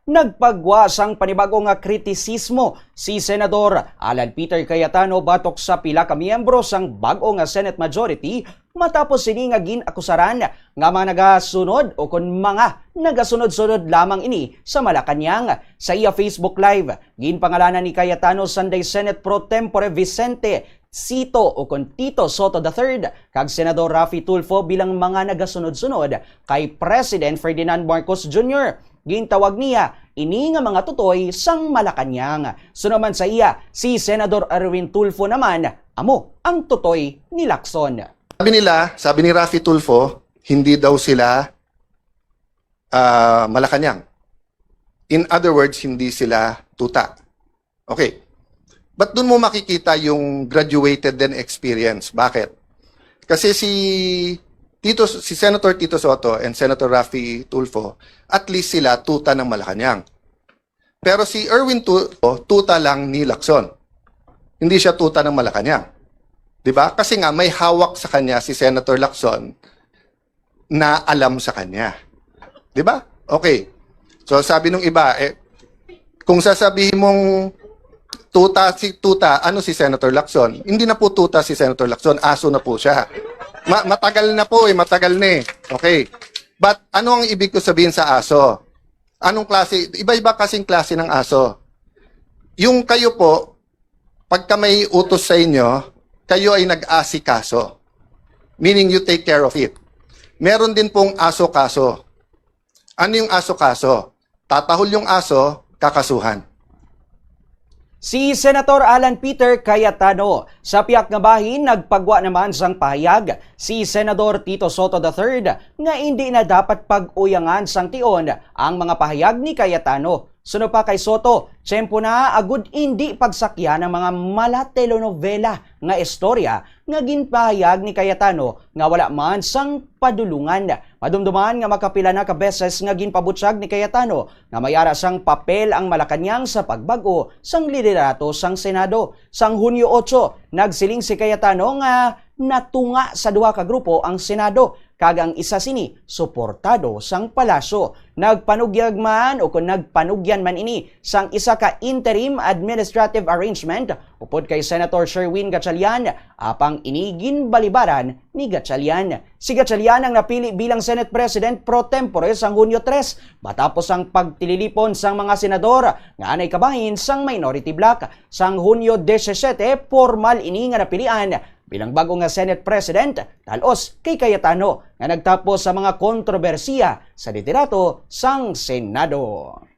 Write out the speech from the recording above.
nagpagwa sang panibagong nga kritisismo si Senador Alan Peter Cayetano batok sa pila ka miyembro sang bag-o nga Senate Majority matapos sini nga ginakusaran nga mga nagasunod o kun mga nagasunod-sunod lamang ini sa Malacañang. Sa iya Facebook Live, ginpangalanan ni Cayetano Sunday Senate Pro Tempore Vicente Sito o kun Tito Soto III kag Senador Raffy Tulfo bilang mga nagasunod-sunod kay President Ferdinand Marcos Jr. Gintawag niya ini nga mga tutoy sang Malacañang. Sunaman sa iya, si Senador Erwin Tulfo naman, amo ang tutoy ni Lacson. Sabi ni Raffy Tulfo, hindi daw sila Malacañang. In other words, hindi sila tuta. Okay. But doon mo makikita yung graduated din experience. Bakit? Kasi si Senator Tito Soto and Senator Raffy Tulfo, at least sila tuta ng Malacañang. Pero si Erwin Tulfo, tuta lang ni Lacson. Hindi siya tuta ng Malacañang. 'Di ba? Kasi nga may hawak sa kanya si Senator Lacson na alam sa kanya. 'Di ba? Okay. So sabi nung iba, kung sasabihin mong tuta, ano si Senator Lacson? Hindi na po tuta si Senator Lacson, aso na po siya. Matagal na po matagal na eh. Okay. But ano ang ibig ko sabihin sa aso? Anong klase? Iba-iba kasing klase ng aso. Yung kayo po, pagka may utos sa inyo, kayo ay nag-asikaso. Meaning you take care of it. Meron din pong aso-kaso. Ano yung aso-kaso? Tatahol yung aso, kakasuhan. Si Senator Alan Peter Cayetano sa piyak nga bahin nagpagwa naman sang pahayag si Senador Tito Soto III nga hindi na dapat pag-uyangan sang tion ang mga pahayag ni Cayetano. Suno pa kay Soto, tiyempo na agud hindi pagsakya ng mga mala-telenovela nga istorya nga ginpahayag ni Cayetano nga wala man sang padulungan. Madumduman nga makapila na ka beses nga ginpabutyag ni Cayetano nga mayara sang papel ang Malacañang sa pagbago sang liderato sang Senado. Sang Hunyo 8, nagsiling si Cayetano nga natunga sa duha ka grupo ang Senado kag ang isa sini suportado sang palasyo. Nagpanugyag man o kung nagpanugyan man ini sang isa ka interim administrative arrangement upod kay Senator Sherwin Gatchalian apang inigin balibaran ni Gatchalian. Si Gatchalian ang napili bilang Senate President pro tempore sang Hunyo 3 matapos ang pagtililipon sang mga senador nga anay kabahin sang minority bloc. Sang Hunyo 17, formal ini nga napilian bilang bago nga Senate President, talos kay Cayetano nga nagtapos sa mga kontrobersiya sa liderato sang Senado.